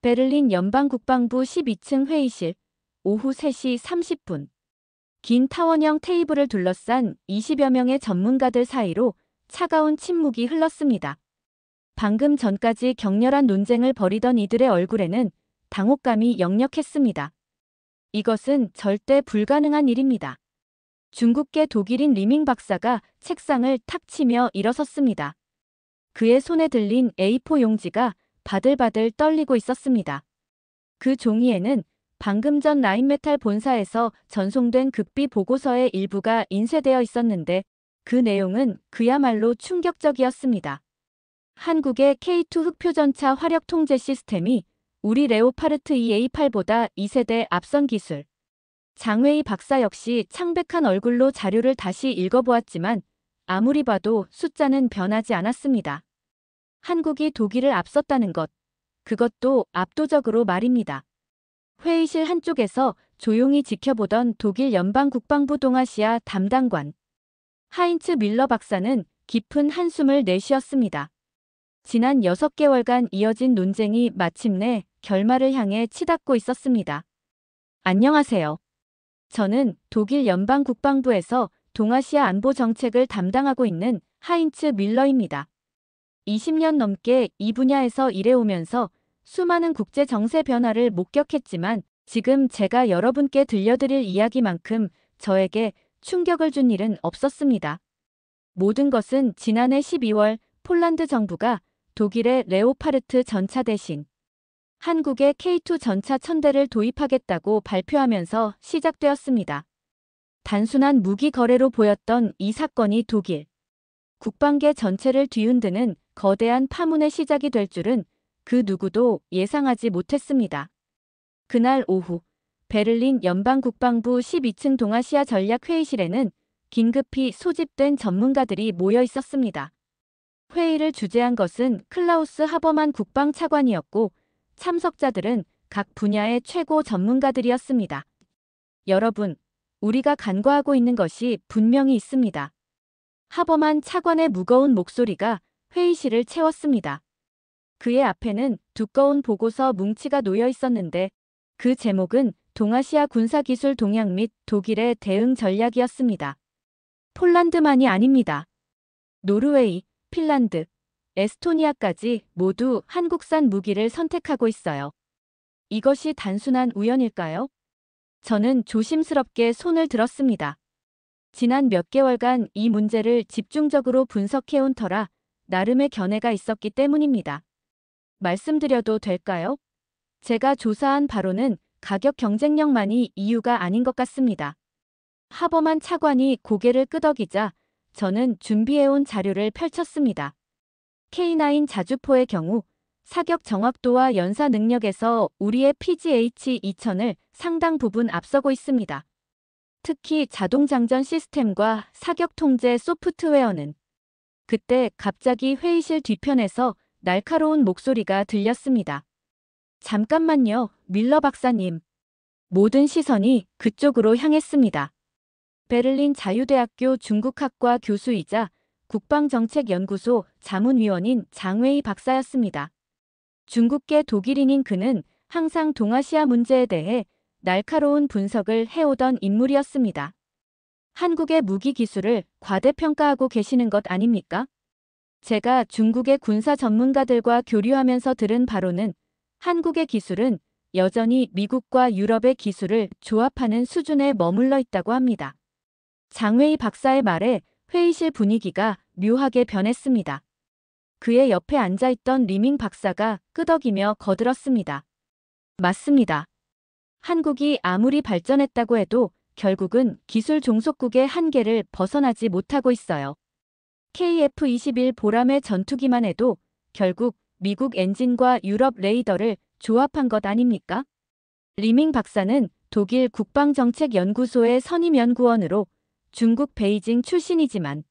베를린 연방국방부 12층 회의실, 오후 3시 30분. 긴 타원형 테이블을 둘러싼 20여 명의 전문가들 사이로 차가운 침묵이 흘렀습니다. 방금 전까지 격렬한 논쟁을 벌이던 이들의 얼굴에는 당혹감이 역력했습니다. 이것은 절대 불가능한 일입니다. 중국계 독일인 리밍 박사가 책상을 탁 치며 일어섰습니다. 그의 손에 들린 A4 용지가 바들바들 떨리고 있었습니다. 그 종이에는 방금 전 라인메탈 본사에서 전송된 극비 보고서의 일부가 인쇄되어 있었는데 그 내용은 그야말로 충격적이었습니다. 한국의 K2 흑표전차 화력 통제 시스템이 우리 레오파르트 EA8보다 2세대 앞선 기술. 장웨이 박사 역시 창백한 얼굴로 자료를 다시 읽어보았지만 아무리 봐도 숫자는 변하지 않았습니다. 한국이 독일을 앞섰다는 것, 그것도 압도적으로 말입니다. 회의실 한쪽에서 조용히 지켜보던 독일 연방국방부 동아시아 담당관 하인츠 밀러 박사는 깊은 한숨을 내쉬었습니다. 지난 6개월간 이어진 논쟁이 마침내 결말을 향해 치닫고 있었습니다. 안녕하세요. 저는 독일 연방국방부에서 동아시아 안보 정책을 담당하고 있는 하인츠 밀러입니다. 20년 넘게 이 분야에서 일해오면서 수많은 국제 정세 변화를 목격했지만 지금 제가 여러분께 들려드릴 이야기만큼 저에게 충격을 준 일은 없었습니다. 모든 것은 지난해 12월 폴란드 정부가 독일의 레오파르트 전차 대신 한국의 K2 전차 1000대를 도입하겠다고 발표하면서 시작되었습니다. 단순한 무기 거래로 보였던 이 사건이 독일 국방계 전체를 뒤흔드는 거대한 파문의 시작이 될 줄은 그 누구도 예상하지 못했습니다. 그날 오후 베를린 연방국방부 12층 동아시아 전략회의실에는 긴급히 소집된 전문가들이 모여 있었습니다. 회의를 주재한 것은 클라우스 하버만 국방차관이었고 참석자들은 각 분야의 최고 전문가들이었습니다. 여러분, 우리가 간과하고 있는 것이 분명히 있습니다. 하버만 차관의 무거운 목소리가 회의실을 채웠습니다. 그의 앞에는 두꺼운 보고서 뭉치가 놓여 있었는데 그 제목은 동아시아 군사기술 동향 및 독일의 대응 전략이었습니다. 폴란드만이 아닙니다. 노르웨이, 핀란드, 에스토니아까지 모두 한국산 무기를 선택하고 있어요. 이것이 단순한 우연일까요? 저는 조심스럽게 손을 들었습니다. 지난 몇 개월간 이 문제를 집중적으로 분석해온 터라 나름의 견해가 있었기 때문입니다. 말씀드려도 될까요? 제가 조사한 바로는 가격 경쟁력만이 이유가 아닌 것 같습니다. 하버만 차관이 고개를 끄덕이자 저는 준비해온 자료를 펼쳤습니다. K9 자주포의 경우 사격 정확도와 연사 능력에서 우리의 PGH-2000을 상당 부분 앞서고 있습니다. 특히 자동장전 시스템과 사격 통제 소프트웨어는. 그때 갑자기 회의실 뒤편에서 날카로운 목소리가 들렸습니다. 잠깐만요, 밀러 박사님. 모든 시선이 그쪽으로 향했습니다. 베를린 자유대학교 중국학과 교수이자 국방정책연구소 자문위원인 장웨이 박사였습니다. 중국계 독일인인 그는 항상 동아시아 문제에 대해 날카로운 분석을 해오던 인물이었습니다. 한국의 무기 기술을 과대평가하고 계시는 것 아닙니까? 제가 중국의 군사 전문가들과 교류하면서 들은 바로는 한국의 기술은 여전히 미국과 유럽의 기술을 조합하는 수준에 머물러 있다고 합니다. 장웨이 박사의 말에 회의실 분위기가 묘하게 변했습니다. 그의 옆에 앉아있던 리밍 박사가 끄덕이며 거들었습니다. 맞습니다. 한국이 아무리 발전했다고 해도 결국은 기술 종속국의 한계를 벗어나지 못하고 있어요. KF-21 보람의 전투기만 해도 결국 미국 엔진과 유럽 레이더를 조합한 것 아닙니까? 리밍 박사는 독일 국방정책연구소의 선임연구원으로 중국 베이징 출신이지만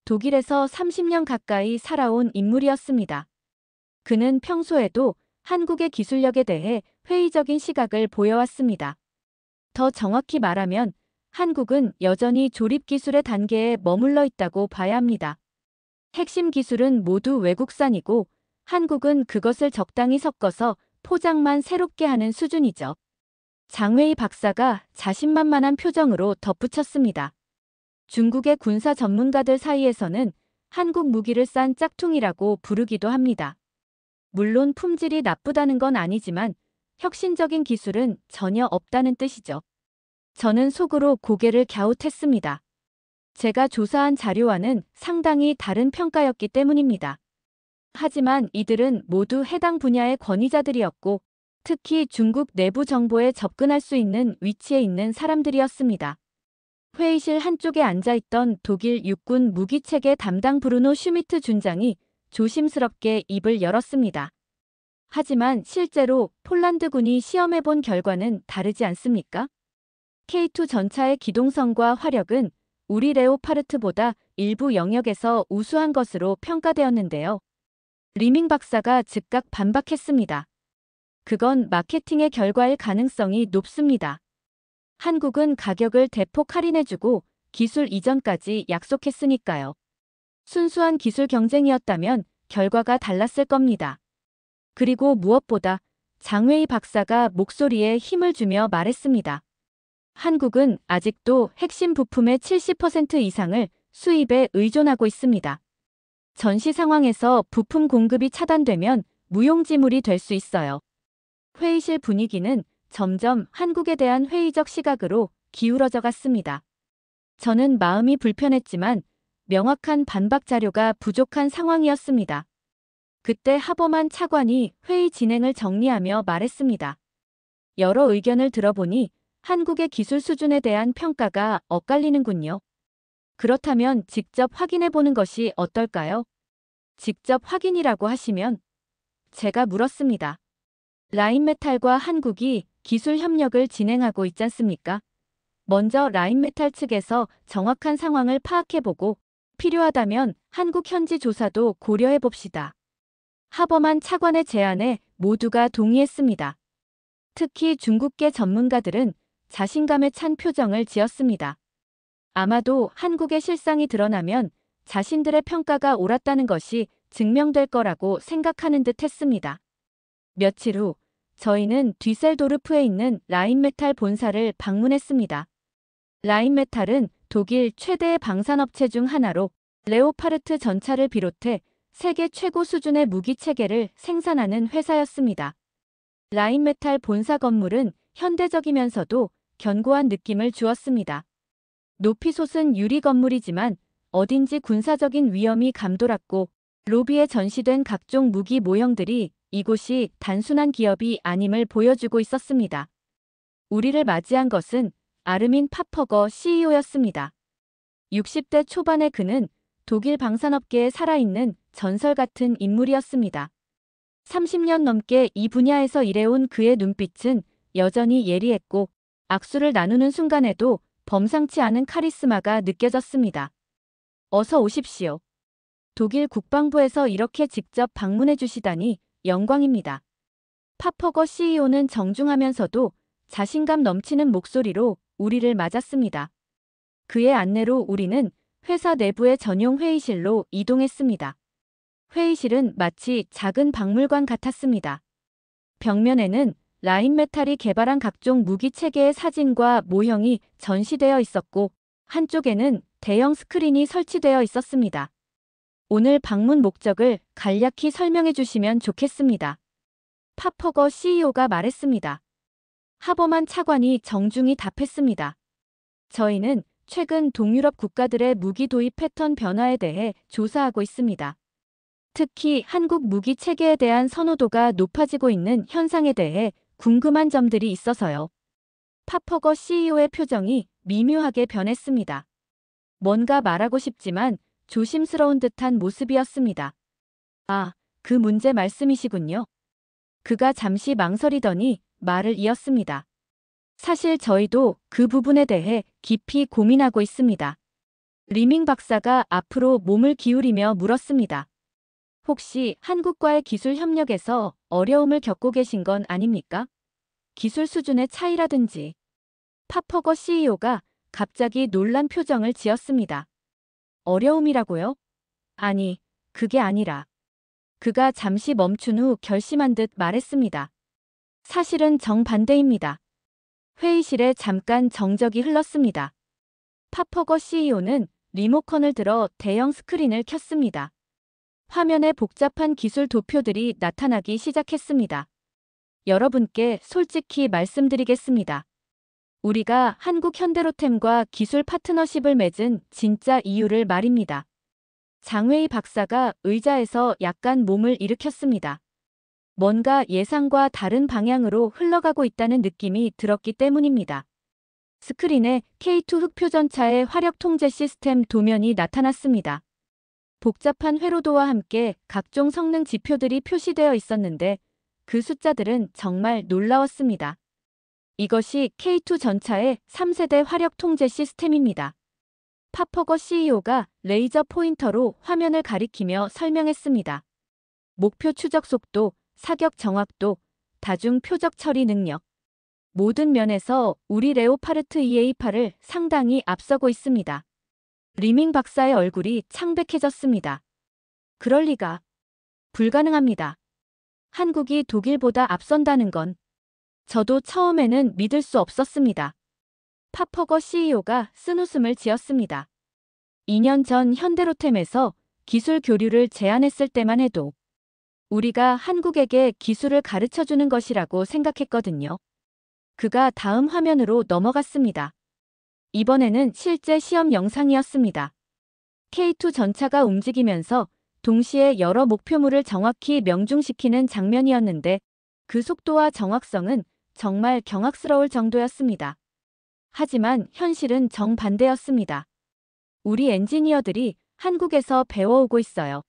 독일에서 30년 가까이 살아온 인물이었습니다. 그는 평소에도 한국의 기술력에 대해 회의적인 시각을 보여왔습니다. 더 정확히 말하면 한국은 여전히 조립기술의 단계에 머물러 있다고 봐야 합니다. 핵심 기술은 모두 외국산이고 한국은 그것을 적당히 섞어서 포장만 새롭게 하는 수준이죠. 장웨이 박사가 자신만만한 표정으로 덧붙였습니다. 중국의 군사 전문가들 사이에서는 한국 무기를 싼 짝퉁이라고 부르기도 합니다. 물론 품질이 나쁘다는 건 아니지만 혁신적인 기술은 전혀 없다는 뜻이죠. 저는 속으로 고개를 갸웃했습니다. 제가 조사한 자료와는 상당히 다른 평가였기 때문입니다. 하지만 이들은 모두 해당 분야의 권위자들이었고 특히 중국 내부 정보에 접근할 수 있는 위치에 있는 사람들이었습니다. 회의실 한쪽에 앉아있던 독일 육군 무기체계 담당 브루노 슈미트 준장이 조심스럽게 입을 열었습니다. 하지만 실제로 폴란드군이 시험해본 결과는 다르지 않습니까? K2 전차의 기동성과 화력은 우리 레오파르트보다 일부 영역에서 우수한 것으로 평가되었는데요. 리밍 박사가 즉각 반박했습니다. 그건 마케팅의 결과일 가능성이 높습니다. 한국은 가격을 대폭 할인해주고 기술 이전까지 약속했으니까요. 순수한 기술 경쟁이었다면 결과가 달랐을 겁니다. 그리고 무엇보다 장웨이 박사가 목소리에 힘을 주며 말했습니다. 한국은 아직도 핵심 부품의 70% 이상을 수입에 의존하고 있습니다. 전시 상황에서 부품 공급이 차단되면 무용지물이 될 수 있어요. 회의실 분위기는 점점 한국에 대한 회의적 시각으로 기울어져 갔습니다. 저는 마음이 불편했지만 명확한 반박 자료가 부족한 상황이었습니다. 그때 하버만 차관이 회의 진행을 정리하며 말했습니다. 여러 의견을 들어보니 한국의 기술 수준에 대한 평가가 엇갈리는군요. 그렇다면 직접 확인해보는 것이 어떨까요? 직접 확인이라고 하시면? 제가 물었습니다. 라인메탈과 한국이 기술 협력을 진행하고 있지 않습니까? 먼저 라인메탈 측에서 정확한 상황을 파악해보고 필요하다면 한국 현지 조사도 고려해봅시다. 하버만 차관의 제안에 모두가 동의했습니다. 특히 중국계 전문가들은 자신감에 찬 표정을 지었습니다. 아마도 한국의 실상이 드러나면 자신들의 평가가 옳았다는 것이 증명될 거라고 생각하는 듯 했습니다. 며칠 후 저희는 뒤셀도르프에 있는 라인메탈 본사를 방문했습니다. 라인메탈은 독일 최대의 방산업체 중 하나로 레오파르트 전차를 비롯해 세계 최고 수준의 무기 체계를 생산하는 회사였습니다. 라인메탈 본사 건물은 현대적이면서도 견고한 느낌을 주었습니다. 높이 솟은 유리 건물이지만 어딘지 군사적인 위험이 감돌았고 로비에 전시된 각종 무기 모형들이 이곳이 단순한 기업이 아님을 보여주고 있었습니다. 우리를 맞이한 것은 아르민 파퍼거 CEO였습니다. 60대 초반의 그는 독일 방산업계에 살아있는 전설 같은 인물이었습니다. 30년 넘게 이 분야에서 일해온 그의 눈빛은 여전히 예리했고 악수를 나누는 순간에도 범상치 않은 카리스마가 느껴졌습니다. 어서 오십시오. 독일 국방부에서 이렇게 직접 방문해 주시다니 영광입니다. 파퍼거 CEO는 정중하면서도 자신감 넘치는 목소리로 우리를 맞았습니다. 그의 안내로 우리는 회사 내부의 전용 회의실로 이동했습니다. 회의실은 마치 작은 박물관 같았습니다. 벽면에는 라인메탈이 개발한 각종 무기 체계의 사진과 모형이 전시되어 있었고 한쪽에는 대형 스크린이 설치되어 있었습니다. 오늘 방문 목적을 간략히 설명해 주시면 좋겠습니다. 파퍼거 CEO가 말했습니다. 하버만 차관이 정중히 답했습니다. 저희는 최근 동유럽 국가들의 무기 도입 패턴 변화에 대해 조사하고 있습니다. 특히 한국 무기 체계에 대한 선호도가 높아지고 있는 현상에 대해 궁금한 점들이 있어서요. 파퍼거 CEO의 표정이 미묘하게 변했습니다. 뭔가 말하고 싶지만 조심스러운 듯한 모습이었습니다. 아, 그 문제 말씀이시군요. 그가 잠시 망설이더니 말을 이었습니다. 사실 저희도 그 부분에 대해 깊이 고민하고 있습니다. 리밍 박사가 앞으로 몸을 기울이며 물었습니다. 혹시 한국과의 기술 협력에서 어려움을 겪고 계신 건 아닙니까? 기술 수준의 차이라든지. 파퍼거 CEO가 갑자기 놀란 표정을 지었습니다. 어려움이라고요? 아니, 그게 아니라. 그가 잠시 멈춘 후 결심한 듯 말했습니다. 사실은 정반대입니다. 회의실에 잠깐 정적이 흘렀습니다. 파퍼거 CEO는 리모컨을 들어 대형 스크린을 켰습니다. 화면에 복잡한 기술 도표들이 나타나기 시작했습니다. 여러분께 솔직히 말씀드리겠습니다. 우리가 한국 현대로템과 기술 파트너십을 맺은 진짜 이유를 말입니다. 장웨이 박사가 의자에서 약간 몸을 일으켰습니다. 뭔가 예상과 다른 방향으로 흘러가고 있다는 느낌이 들었기 때문입니다. 스크린에 K2 흑표전차의 화력 통제 시스템 도면이 나타났습니다. 복잡한 회로도와 함께 각종 성능 지표들이 표시되어 있었는데 그 숫자들은 정말 놀라웠습니다. 이것이 K2 전차의 3세대 화력 통제 시스템입니다. 파퍼거 CEO가 레이저 포인터로 화면을 가리키며 설명했습니다. 목표 추적 속도, 사격 정확도, 다중 표적 처리 능력. 모든 면에서 우리 레오파르트 EA8을 상당히 앞서고 있습니다. 리밍 박사의 얼굴이 창백해졌습니다. 그럴 리가. 불가능합니다. 한국이 독일보다 앞선다는 건 저도 처음에는 믿을 수 없었습니다. 파퍼거 CEO가 쓴웃음을 지었습니다. 2년 전 현대로템에서 기술 교류를 제안했을 때만 해도 우리가 한국에게 기술을 가르쳐주는 것이라고 생각했거든요. 그가 다음 화면으로 넘어갔습니다. 이번에는 실제 시험 영상이었습니다. K2 전차가 움직이면서 동시에 여러 목표물을 정확히 명중시키는 장면이었는데 그 속도와 정확성은 정말 경악스러울 정도였습니다. 하지만 현실은 정반대였습니다. 우리 엔지니어들이 한국에서 배워오고 있어요.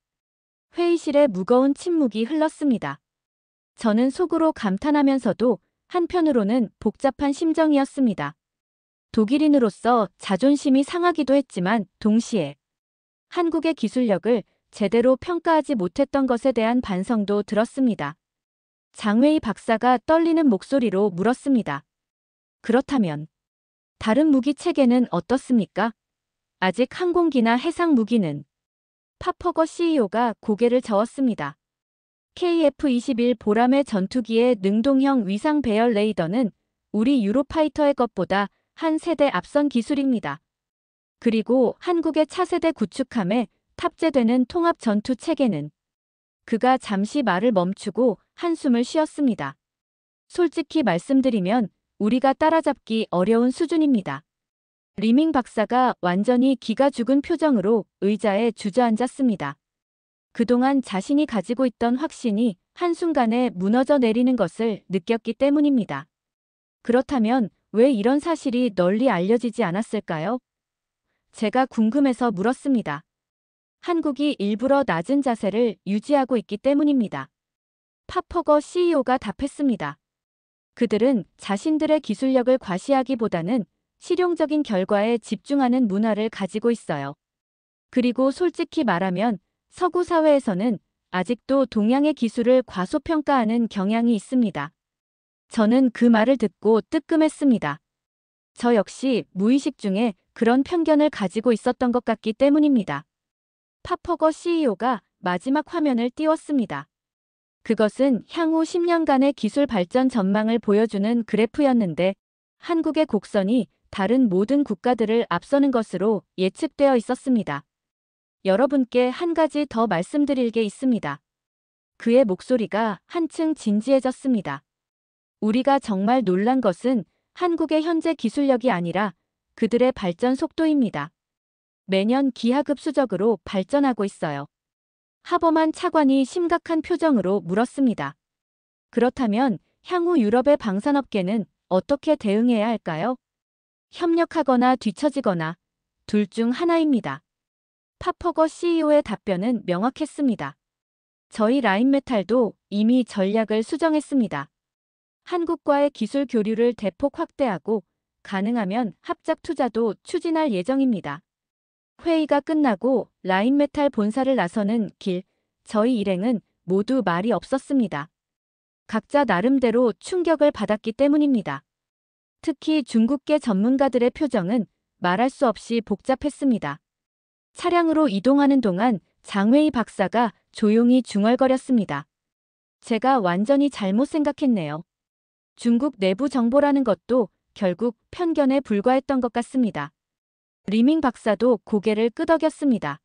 회의실에 무거운 침묵이 흘렀습니다. 저는 속으로 감탄하면서도 한편으로는 복잡한 심정이었습니다. 독일인으로서 자존심이 상하기도 했지만 동시에 한국의 기술력을 제대로 평가하지 못했던 것에 대한 반성도 들었습니다. 장웨이 박사가 떨리는 목소리로 물었습니다. 그렇다면 다른 무기 체계는 어떻습니까? 아직 항공기나 해상 무기는? 파퍼거 CEO가 고개를 저었습니다. KF-21 보람의 전투기의 능동형 위상 배열 레이더는 우리 유로파이터의 것보다 한 세대 앞선 기술입니다. 그리고 한국의 차세대 구축함에 탑재되는 통합 전투 체계는 그가 잠시 말을 멈추고 한숨을 쉬었습니다. 솔직히 말씀드리면 우리가 따라잡기 어려운 수준입니다. 리밍 박사가 완전히 기가 죽은 표정으로 의자에 주저앉았습니다. 그동안 자신이 가지고 있던 확신이 한순간에 무너져 내리는 것을 느꼈기 때문입니다. 그렇다면 왜 이런 사실이 널리 알려지지 않았을까요? 제가 궁금해서 물었습니다. 한국이 일부러 낮은 자세를 유지하고 있기 때문입니다. 파퍼거 CEO가 답했습니다. 그들은 자신들의 기술력을 과시하기보다는 실용적인 결과에 집중하는 문화를 가지고 있어요. 그리고 솔직히 말하면 서구 사회에서는 아직도 동양의 기술을 과소평가하는 경향이 있습니다. 저는 그 말을 듣고 뜨끔했습니다. 저 역시 무의식 중에 그런 편견을 가지고 있었던 것 같기 때문입니다. 파퍼거 CEO가 마지막 화면을 띄웠습니다. 그것은 향후 10년간의 기술 발전 전망을 보여주는 그래프였는데 한국의 곡선이 다른 모든 국가들을 앞서는 것으로 예측되어 있었습니다. 여러분께 한 가지 더 말씀드릴 게 있습니다. 그의 목소리가 한층 진지해졌습니다. 우리가 정말 놀란 것은 한국의 현재 기술력이 아니라 그들의 발전 속도입니다. 매년 기하급수적으로 발전하고 있어요. 하버만 차관이 심각한 표정으로 물었습니다. 그렇다면 향후 유럽의 방산업계는 어떻게 대응해야 할까요? 협력하거나 뒤처지거나 둘 중 하나입니다. 파퍼거 CEO의 답변은 명확했습니다. 저희 라인메탈도 이미 전략을 수정했습니다. 한국과의 기술 교류를 대폭 확대하고 가능하면 합작 투자도 추진할 예정입니다. 회의가 끝나고 라인메탈 본사를 나서는 길, 저희 일행은 모두 말이 없었습니다. 각자 나름대로 충격을 받았기 때문입니다. 특히 중국계 전문가들의 표정은 말할 수 없이 복잡했습니다. 차량으로 이동하는 동안 장웨이 박사가 조용히 중얼거렸습니다. 제가 완전히 잘못 생각했네요. 중국 내부 정보라는 것도 결국 편견에 불과했던 것 같습니다. 리밍 박사도 고개를 끄덕였습니다.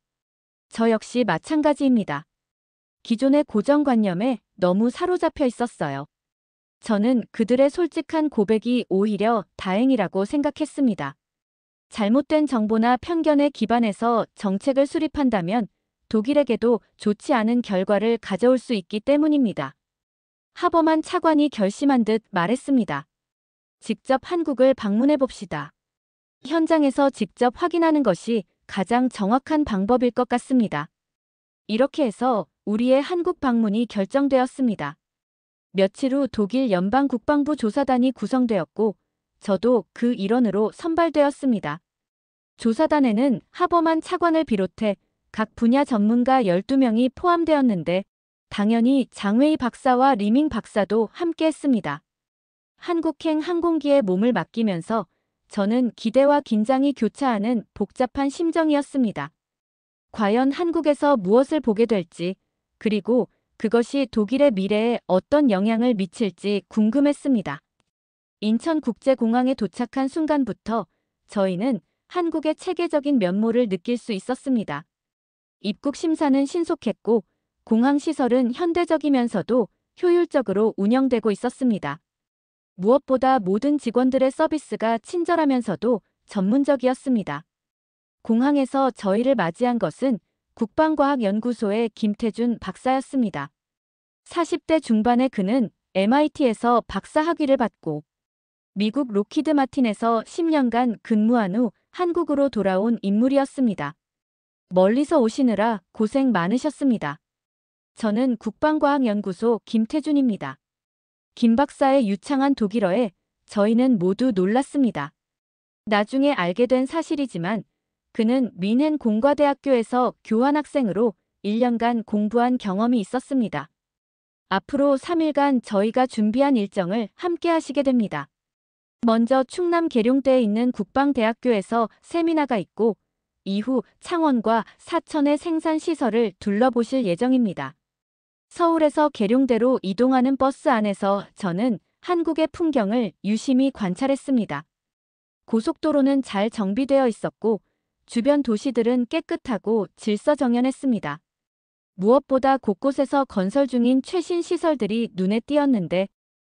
저 역시 마찬가지입니다. 기존의 고정관념에 너무 사로잡혀 있었어요. 저는 그들의 솔직한 고백이 오히려 다행이라고 생각했습니다. 잘못된 정보나 편견에 기반해서 정책을 수립한다면 독일에게도 좋지 않은 결과를 가져올 수 있기 때문입니다. 하버만 차관이 결심한 듯 말했습니다. 직접 한국을 방문해 봅시다. 현장에서 직접 확인하는 것이 가장 정확한 방법일 것 같습니다. 이렇게 해서 우리의 한국 방문이 결정되었습니다. 며칠 후 독일 연방국방부 조사단이 구성되었고 저도 그 일원으로 선발되었습니다. 조사단에는 하버만 차관을 비롯해 각 분야 전문가 12명이 포함되었는데 당연히 장웨이 박사와 리밍 박사도 함께했습니다. 한국행 항공기에 몸을 맡기면서 저는 기대와 긴장이 교차하는 복잡한 심정이었습니다. 과연 한국에서 무엇을 보게 될지, 그리고 그것이 독일의 미래에 어떤 영향을 미칠지 궁금했습니다. 인천국제공항에 도착한 순간부터 저희는 한국의 체계적인 면모를 느낄 수 있었습니다. 입국 심사는 신속했고 공항 시설은 현대적이면서도 효율적으로 운영되고 있었습니다. 무엇보다 모든 직원들의 서비스가 친절하면서도 전문적이었습니다. 공항에서 저희를 맞이한 것은 국방과학연구소의 김태준 박사였습니다. 40대 중반의 그는 MIT에서 박사 학위를 받고 미국 록히드 마틴에서 10년간 근무한 후 한국으로 돌아온 인물이었습니다. 멀리서 오시느라 고생 많으셨습니다. 저는 국방과학연구소 김태준입니다. 김 박사의 유창한 독일어에 저희는 모두 놀랐습니다. 나중에 알게 된 사실이지만 그는 뮌헨 공과대학교에서 교환학생으로 1년간 공부한 경험이 있었습니다. 앞으로 3일간 저희가 준비한 일정을 함께 하시게 됩니다. 먼저 충남 계룡대에 있는 국방대학교에서 세미나가 있고 이후 창원과 사천의 생산시설을 둘러보실 예정입니다. 서울에서 계룡대로 이동하는 버스 안에서 저는 한국의 풍경을 유심히 관찰했습니다. 고속도로는 잘 정비되어 있었고 주변 도시들은 깨끗하고 질서정연했습니다. 무엇보다 곳곳에서 건설 중인 최신 시설들이 눈에 띄었는데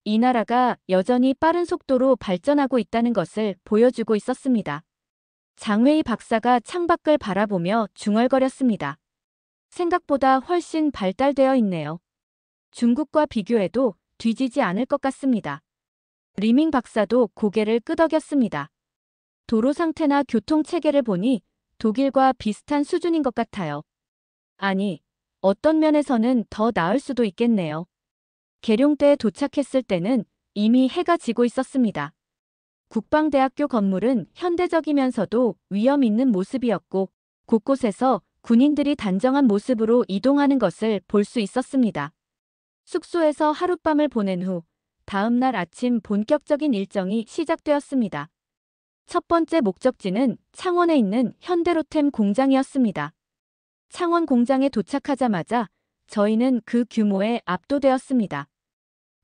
이 나라가 여전히 빠른 속도로 발전하고 있다는 것을 보여주고 있었습니다. 장웨이 박사가 창밖을 바라보며 중얼거렸습니다. 생각보다 훨씬 발달되어 있네요. 중국과 비교해도 뒤지지 않을 것 같습니다. 리밍 박사도 고개를 끄덕였습니다. 도로 상태나 교통 체계를 보니 독일과 비슷한 수준인 것 같아요. 아니, 어떤 면에서는 더 나을 수도 있겠네요. 계룡대에 도착했을 때는 이미 해가 지고 있었습니다. 국방대학교 건물은 현대적이면서도 위험 있는 모습이었고 곳곳에서 군인들이 단정한 모습으로 이동하는 것을 볼 수 있었습니다. 숙소에서 하룻밤을 보낸 후 다음 날 아침 본격적인 일정이 시작되었습니다. 첫 번째 목적지는 창원에 있는 현대로템 공장이었습니다. 창원 공장에 도착하자마자 저희는 그 규모에 압도되었습니다.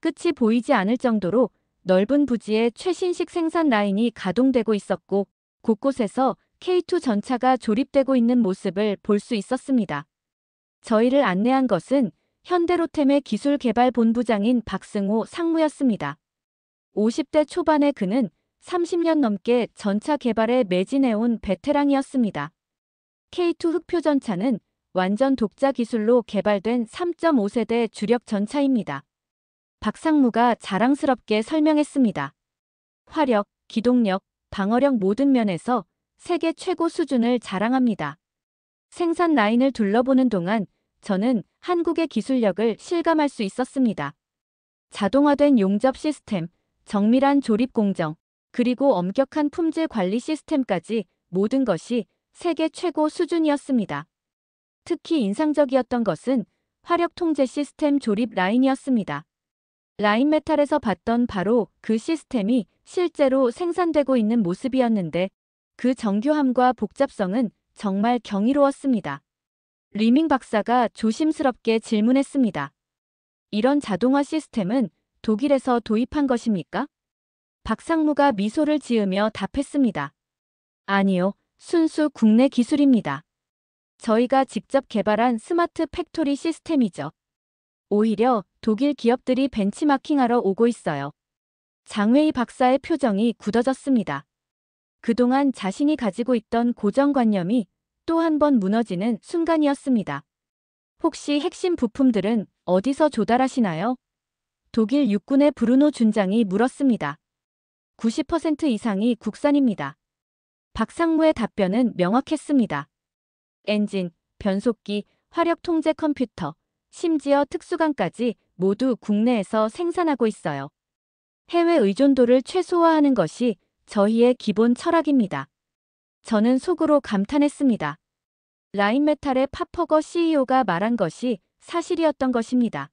끝이 보이지 않을 정도로 넓은 부지에 최신식 생산 라인이 가동되고 있었고 곳곳에서 K2 전차가 조립되고 있는 모습을 볼 수 있었습니다. 저희를 안내한 것은 현대로템의 기술개발본부장인 박승호 상무였습니다. 50대 초반의 그는 30년 넘게 전차 개발에 매진해온 베테랑이었습니다. K2 흑표 전차는 완전 독자 기술로 개발된 3.5세대 주력 전차입니다. 박상무가 자랑스럽게 설명했습니다. 화력, 기동력, 방어력 모든 면에서 세계 최고 수준을 자랑합니다. 생산 라인을 둘러보는 동안 저는 한국의 기술력을 실감할 수 있었습니다. 자동화된 용접 시스템, 정밀한 조립 공정, 그리고 엄격한 품질 관리 시스템까지 모든 것이 세계 최고 수준이었습니다. 특히 인상적이었던 것은 화력 통제 시스템 조립 라인이었습니다. 라인메탈에서 봤던 바로 그 시스템이 실제로 생산되고 있는 모습이었는데 그 정교함과 복잡성은 정말 경이로웠습니다. 리밍 박사가 조심스럽게 질문했습니다. 이런 자동화 시스템은 독일에서 도입한 것입니까? 박상무가 미소를 지으며 답했습니다. 아니요, 순수 국내 기술입니다. 저희가 직접 개발한 스마트 팩토리 시스템이죠. 오히려 독일 기업들이 벤치마킹하러 오고 있어요. 장웨이 박사의 표정이 굳어졌습니다. 그동안 자신이 가지고 있던 고정관념이 또 한 번 무너지는 순간이었습니다. 혹시 핵심 부품들은 어디서 조달하시나요? 독일 육군의 브루노 준장이 물었습니다. 90% 이상이 국산입니다. 박상무의 답변은 명확했습니다. 엔진, 변속기, 화력 통제 컴퓨터, 심지어 특수관까지 모두 국내에서 생산하고 있어요. 해외 의존도를 최소화하는 것이 저희의 기본 철학입니다. 저는 속으로 감탄했습니다. 라인메탈의 파퍼거 CEO가 말한 것이 사실이었던 것입니다.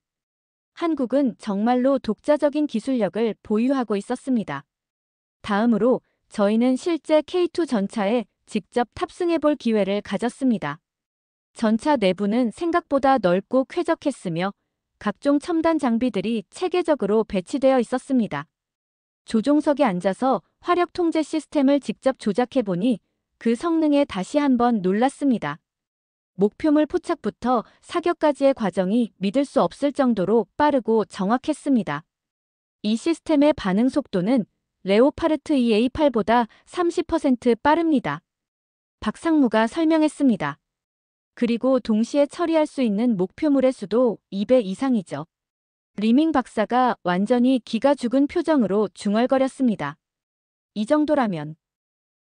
한국은 정말로 독자적인 기술력을 보유하고 있었습니다. 다음으로 저희는 실제 K2 전차에 직접 탑승해 볼 기회를 가졌습니다. 전차 내부는 생각보다 넓고 쾌적했으며 각종 첨단 장비들이 체계적으로 배치되어 있었습니다. 조종석에 앉아서 화력 통제 시스템을 직접 조작해 보니 그 성능에 다시 한번 놀랐습니다. 목표물 포착부터 사격까지의 과정이 믿을 수 없을 정도로 빠르고 정확했습니다. 이 시스템의 반응 속도는 레오파르트 EA8보다 30% 빠릅니다. 박상무가 설명했습니다. 그리고 동시에 처리할 수 있는 목표물의 수도 2배 이상이죠. 리밍 박사가 완전히 기가 죽은 표정으로 중얼거렸습니다. 이 정도라면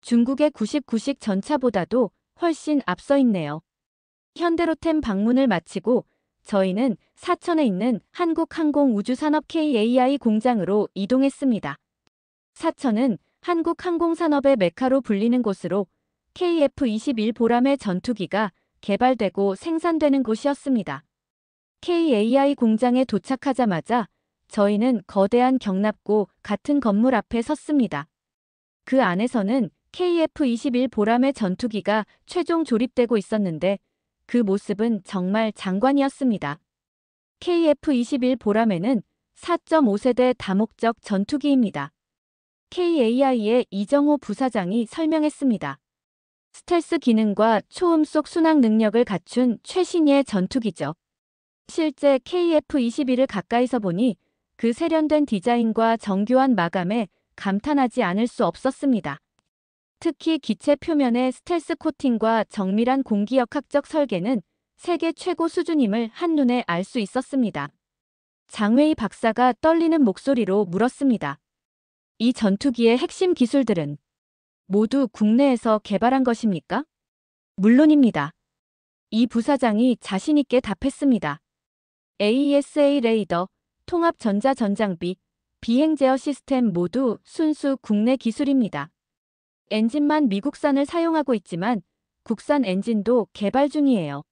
중국의 99식 전차보다도 훨씬 앞서 있네요. 현대로템 방문을 마치고 저희는 사천에 있는 한국항공우주산업 KAI 공장으로 이동했습니다. 사천은 한국항공산업의 메카로 불리는 곳으로 KF-21 보람의 전투기가 개발되고 생산되는 곳이었습니다. KAI 공장에 도착하자마자 저희는 거대한 경납고 같은 건물 앞에 섰습니다. 그 안에서는 KF-21 보람의 전투기가 최종 조립되고 있었는데 그 모습은 정말 장관이었습니다. KF-21 보람에는 4.5세대 다목적 전투기입니다. KAI의 이정호 부사장이 설명했습니다. 스텔스 기능과 초음속 순항 능력을 갖춘 최신의 전투기죠. 실제 KF-21을 가까이서 보니 그 세련된 디자인과 정교한 마감에 감탄하지 않을 수 없었습니다. 특히 기체 표면의 스텔스 코팅과 정밀한 공기역학적 설계는 세계 최고 수준임을 한눈에 알 수 있었습니다. 장웨이 박사가 떨리는 목소리로 물었습니다. 이 전투기의 핵심 기술들은 모두 국내에서 개발한 것입니까? 물론입니다. 이 부사장이 자신있게 답했습니다. AESA 레이더, 통합 전자전장비, 비행 제어 시스템 모두 순수 국내 기술입니다. 엔진만 미국산을 사용하고 있지만 국산 엔진도 개발 중이에요.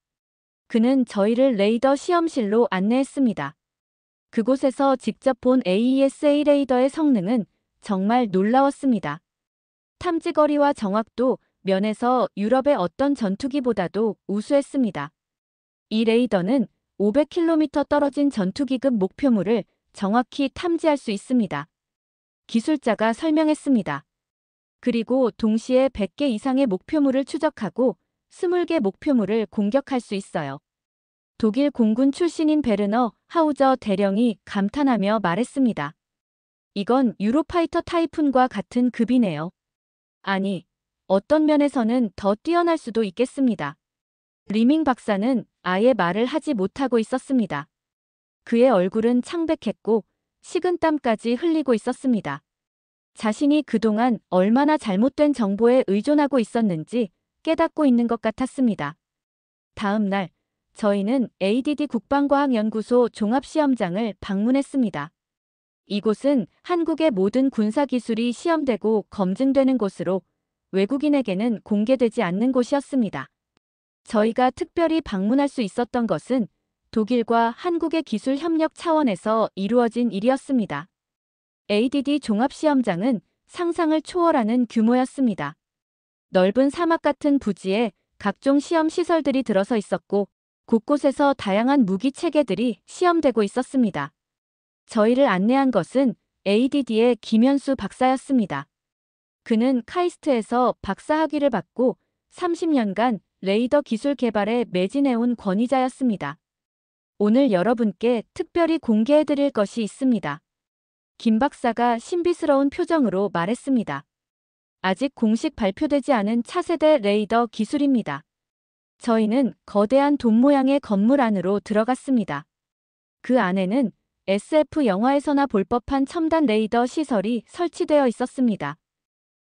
그는 저희를 레이더 시험실로 안내했습니다. 그곳에서 직접 본 AESA 레이더의 성능은 정말 놀라웠습니다. 탐지거리와 정확도 면에서 유럽의 어떤 전투기보다도 우수했습니다. 이 레이더는 500km 떨어진 전투기급 목표물을 정확히 탐지할 수 있습니다. 기술자가 설명했습니다. 그리고 동시에 100개 이상의 목표물을 추적하고 20개 목표물을 공격할 수 있어요. 독일 공군 출신인 베르너 하우저 대령이 감탄하며 말했습니다. 이건 유로파이터 타이푼과 같은 급이네요. 아니, 어떤 면에서는 더 뛰어날 수도 있겠습니다. 리밍 박사는 아예 말을 하지 못하고 있었습니다. 그의 얼굴은 창백했고 식은땀까지 흘리고 있었습니다. 자신이 그동안 얼마나 잘못된 정보에 의존하고 있었는지 깨닫고 있는 것 같았습니다. 다음 날 저희는 ADD 국방과학연구소 종합시험장을 방문했습니다. 이곳은 한국의 모든 군사기술이 시험되고 검증되는 곳으로 외국인에게는 공개되지 않는 곳이었습니다. 저희가 특별히 방문할 수 있었던 것은 독일과 한국의 기술 협력 차원에서 이루어진 일이었습니다. ADD 종합시험장은 상상을 초월하는 규모였습니다. 넓은 사막 같은 부지에 각종 시험 시설들이 들어서 있었고 곳곳에서 다양한 무기 체계들이 시험되고 있었습니다. 저희를 안내한 것은 ADD의 김현수 박사였습니다. 그는 카이스트에서 박사 학위를 받고 30년간 레이더 기술 개발에 매진해온 권위자였습니다. 오늘 여러분께 특별히 공개해드릴 것이 있습니다. 김 박사가 신비스러운 표정으로 말했습니다. 아직 공식 발표되지 않은 차세대 레이더 기술입니다. 저희는 거대한 돔 모양의 건물 안으로 들어갔습니다. 그 안에는 SF 영화에서나 볼 법한 첨단 레이더 시설이 설치되어 있었습니다.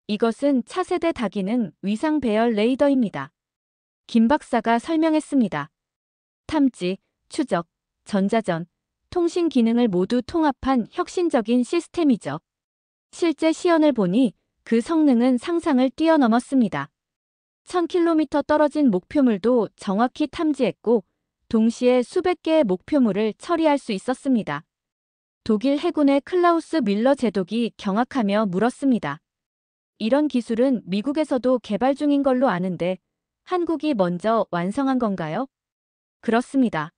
이것은 차세대 다기능 위상 배열 레이더입니다. 김 박사가 설명했습니다. 탐지, 추적, 전자전, 통신 기능을 모두 통합한 혁신적인 시스템이죠. 실제 시연을 보니 그 성능은 상상을 뛰어넘었습니다. 1000km 떨어진 목표물도 정확히 탐지했고 동시에 수백 개의 목표물을 처리할 수 있었습니다. 독일 해군의 클라우스 밀러 제독이 경악하며 물었습니다. 이런 기술은 미국에서도 개발 중인 걸로 아는데 한국이 먼저 완성한 건가요? 그렇습니다.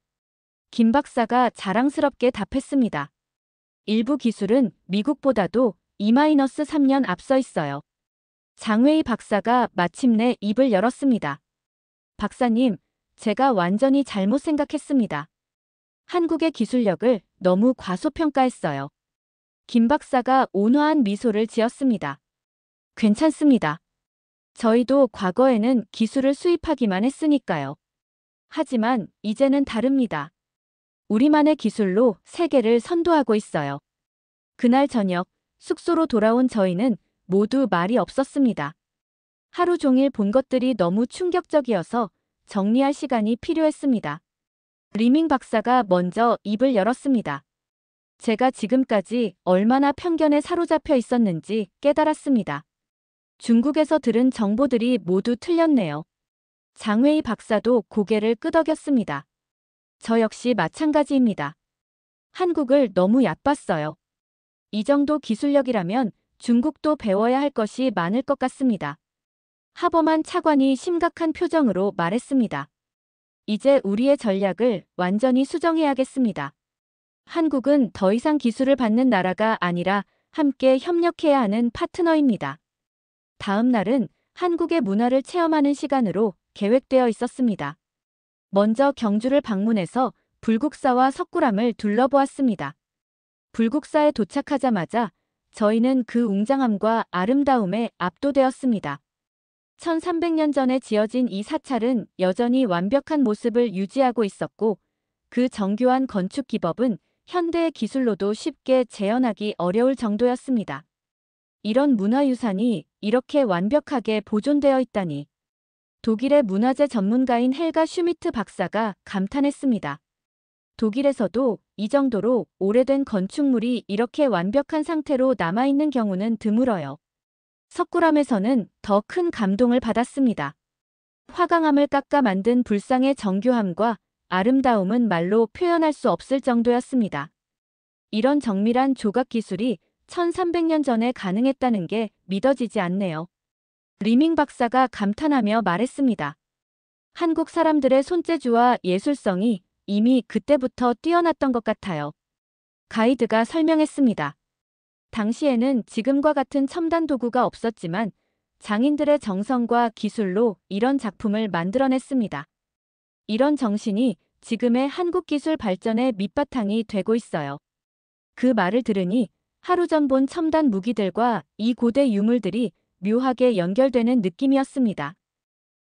김 박사가 자랑스럽게 답했습니다. 일부 기술은 미국보다도 2-3년 앞서 있어요. 장웨이 박사가 마침내 입을 열었습니다. 박사님, 제가 완전히 잘못 생각했습니다. 한국의 기술력을 너무 과소평가했어요. 김 박사가 온화한 미소를 지었습니다. 괜찮습니다. 저희도 과거에는 기술을 수입하기만 했으니까요. 하지만 이제는 다릅니다. 우리만의 기술로 세계를 선도하고 있어요. 그날 저녁 숙소로 돌아온 저희는 모두 말이 없었습니다. 하루 종일 본 것들이 너무 충격적이어서 정리할 시간이 필요했습니다. 리밍 박사가 먼저 입을 열었습니다. 제가 지금까지 얼마나 편견에 사로잡혀 있었는지 깨달았습니다. 중국에서 들은 정보들이 모두 틀렸네요. 장웨이 박사도 고개를 끄덕였습니다. 저 역시 마찬가지입니다. 한국을 너무 얕봤어요. 이 정도 기술력이라면 중국도 배워야 할 것이 많을 것 같습니다. 하버만 차관이 심각한 표정으로 말했습니다. 이제 우리의 전략을 완전히 수정해야겠습니다. 한국은 더 이상 기술을 받는 나라가 아니라 함께 협력해야 하는 파트너입니다. 다음 날은 한국의 문화를 체험하는 시간으로 계획되어 있었습니다. 먼저 경주를 방문해서 불국사와 석굴암을 둘러보았습니다. 불국사에 도착하자마자 저희는 그 웅장함과 아름다움에 압도되었습니다. 1300년 전에 지어진 이 사찰은 여전히 완벽한 모습을 유지하고 있었고 그 정교한 건축 기법은 현대의 기술로도 쉽게 재현하기 어려울 정도였습니다. 이런 문화유산이 이렇게 완벽하게 보존되어 있다니. 독일의 문화재 전문가인 헬가 슈미트 박사가 감탄했습니다. 독일에서도 이 정도로 오래된 건축물이 이렇게 완벽한 상태로 남아있는 경우는 드물어요. 석굴암에서는 더 큰 감동을 받았습니다. 화강암을 깎아 만든 불상의 정교함과 아름다움은 말로 표현할 수 없을 정도였습니다. 이런 정밀한 조각 기술이 1300년 전에 가능했다는 게 믿어지지 않네요. 리밍 박사가 감탄하며 말했습니다. 한국 사람들의 손재주와 예술성이 이미 그때부터 뛰어났던 것 같아요. 가이드가 설명했습니다. 당시에는 지금과 같은 첨단 도구가 없었지만 장인들의 정성과 기술로 이런 작품을 만들어냈습니다. 이런 정신이 지금의 한국 기술 발전의 밑바탕이 되고 있어요. 그 말을 들으니 하루 전 본 첨단 무기들과 이 고대 유물들이 묘하게 연결되는 느낌이었습니다.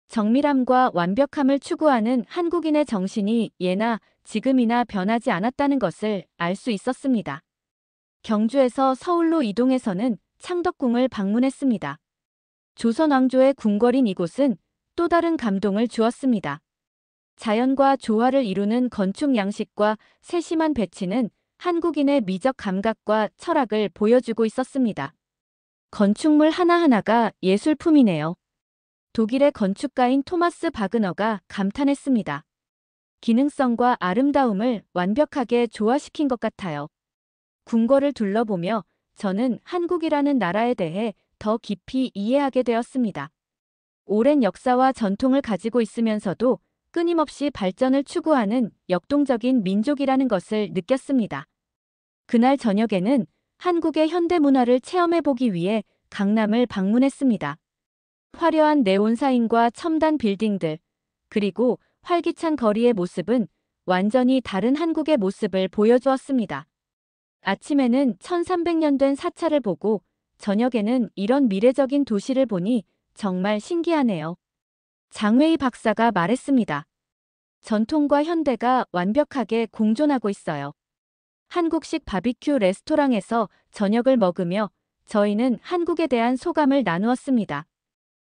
정밀함과 완벽함을 추구하는 한국인의 정신이 예나 지금이나 변하지 않았다는 것을 알 수 있었습니다. 경주에서 서울로 이동해서는 창덕궁을 방문했습니다. 조선 왕조의 궁궐인 이곳은 또 다른 감동을 주었습니다. 자연과 조화를 이루는 건축 양식과 세심한 배치는 한국인의 미적 감각과 철학을 보여주고 있었습니다. 건축물 하나하나가 예술품이네요. 독일의 건축가인 토마스 바그너가 감탄했습니다. 기능성과 아름다움을 완벽하게 조화시킨 것 같아요. 궁궐을 둘러보며 저는 한국이라는 나라에 대해 더 깊이 이해하게 되었습니다. 오랜 역사와 전통을 가지고 있으면서도 끊임없이 발전을 추구하는 역동적인 민족이라는 것을 느꼈습니다. 그날 저녁에는 한국의 현대문화를 체험해보기 위해 강남을 방문했습니다. 화려한 네온 사인과 첨단 빌딩들, 그리고 활기찬 거리의 모습은 완전히 다른 한국의 모습을 보여주었습니다. 아침에는 1300년 된 사찰을 보고 저녁에는 이런 미래적인 도시를 보니 정말 신기하네요. 장웨이 박사가 말했습니다. 전통과 현대가 완벽하게 공존하고 있어요. 한국식 바비큐 레스토랑에서 저녁을 먹으며 저희는 한국에 대한 소감을 나누었습니다.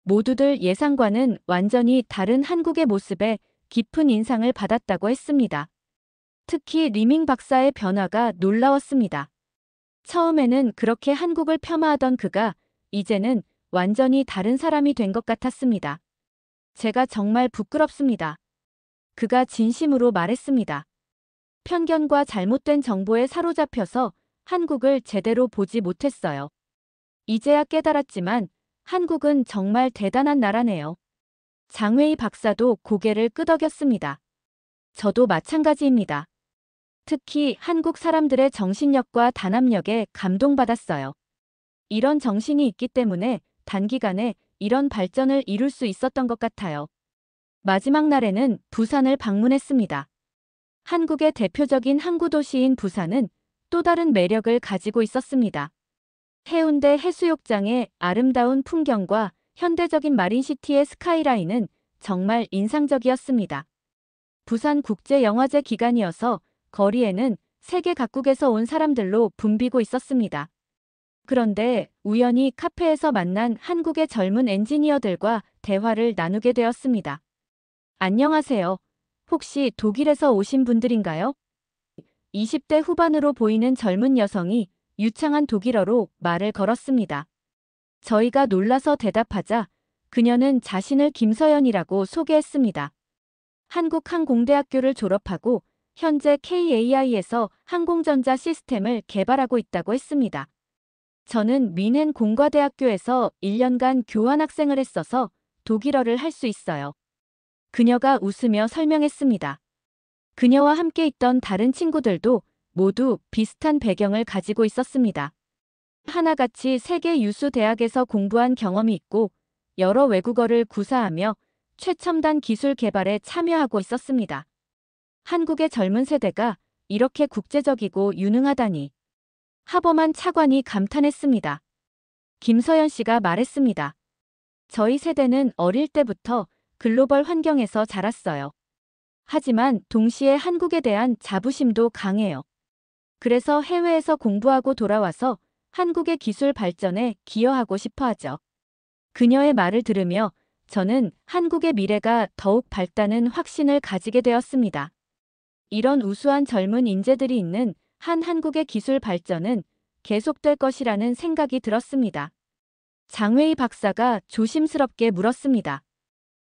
모두들 예상과는 완전히 다른 한국의 모습에 깊은 인상을 받았다고 했습니다. 특히 리밍 박사의 변화가 놀라웠습니다. 처음에는 그렇게 한국을 폄하하던 그가 이제는 완전히 다른 사람이 된 것 같았습니다. 제가 정말 부끄럽습니다. 그가 진심으로 말했습니다. 편견과 잘못된 정보에 사로잡혀서 한국을 제대로 보지 못했어요. 이제야 깨달았지만 한국은 정말 대단한 나라네요. 장웨이 박사도 고개를 끄덕였습니다. 저도 마찬가지입니다. 특히 한국 사람들의 정신력과 단합력에 감동받았어요. 이런 정신이 있기 때문에 단기간에 이런 발전을 이룰 수 있었던 것 같아요. 마지막 날에는 부산을 방문했습니다. 한국의 대표적인 항구 도시인 부산은 또 다른 매력을 가지고 있었습니다. 해운대 해수욕장의 아름다운 풍경과 현대적인 마린시티의 스카이라인은 정말 인상적이었습니다. 부산국제영화제 기간이어서 거리에는 세계 각국에서 온 사람들로 붐비고 있었습니다. 그런데 우연히 카페에서 만난 한국의 젊은 엔지니어들과 대화를 나누게 되었습니다. 안녕하세요. 혹시 독일에서 오신 분들인가요? 20대 후반으로 보이는 젊은 여성이 유창한 독일어로 말을 걸었습니다. 저희가 놀라서 대답하자 그녀는 자신을 김서연이라고 소개했습니다. 한국항공대학교를 졸업하고 현재 KAI에서 항공전자 시스템을 개발하고 있다고 했습니다. 저는 뮌헨 공과대학교에서 1년간 교환학생을 했어서 독일어를 할 수 있어요. 그녀가 웃으며 설명했습니다. 그녀와 함께 있던 다른 친구들도 모두 비슷한 배경을 가지고 있었습니다. 하나같이 세계 유수 대학에서 공부한 경험이 있고 여러 외국어를 구사하며 최첨단 기술 개발에 참여하고 있었습니다. 한국의 젊은 세대가 이렇게 국제적이고 유능하다니. 하버만 차관이 감탄했습니다. 김서연 씨가 말했습니다. 저희 세대는 어릴 때부터 글로벌 환경에서 자랐어요. 하지만 동시에 한국에 대한 자부심도 강해요. 그래서 해외에서 공부하고 돌아와서 한국의 기술 발전에 기여하고 싶어 하죠. 그녀의 말을 들으며 저는 한국의 미래가 더욱 밝다는 확신을 가지게 되었습니다. 이런 우수한 젊은 인재들이 있는 한국의 기술 발전은 계속될 것이라는 생각이 들었습니다. 장웨이 박사가 조심스럽게 물었습니다.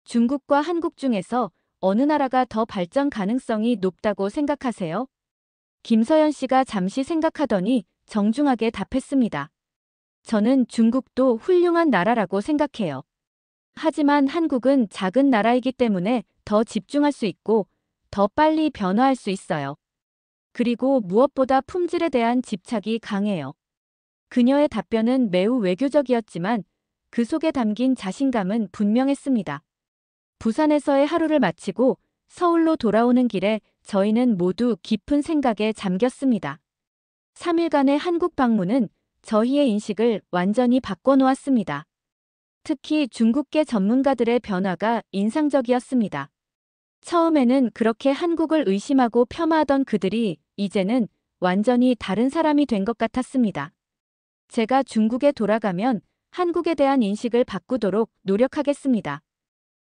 중국과 한국 중에서 어느 나라가 더 발전 가능성이 높다고 생각하세요? 김서연 씨가 잠시 생각하더니 정중하게 답했습니다. 저는 중국도 훌륭한 나라라고 생각해요. 하지만 한국은 작은 나라이기 때문에 더 집중할 수 있고 더 빨리 변화할 수 있어요. 그리고 무엇보다 품질에 대한 집착이 강해요. 그녀의 답변은 매우 외교적이었지만 그 속에 담긴 자신감은 분명했습니다. 부산에서의 하루를 마치고 서울로 돌아오는 길에 저희는 모두 깊은 생각에 잠겼습니다. 3일간의 한국 방문은 저희의 인식을 완전히 바꿔놓았습니다. 특히 중국계 전문가들의 변화가 인상적이었습니다. 처음에는 그렇게 한국을 의심하고 폄하하던 그들이 이제는 완전히 다른 사람이 된 것 같았습니다. 제가 중국에 돌아가면 한국에 대한 인식을 바꾸도록 노력하겠습니다.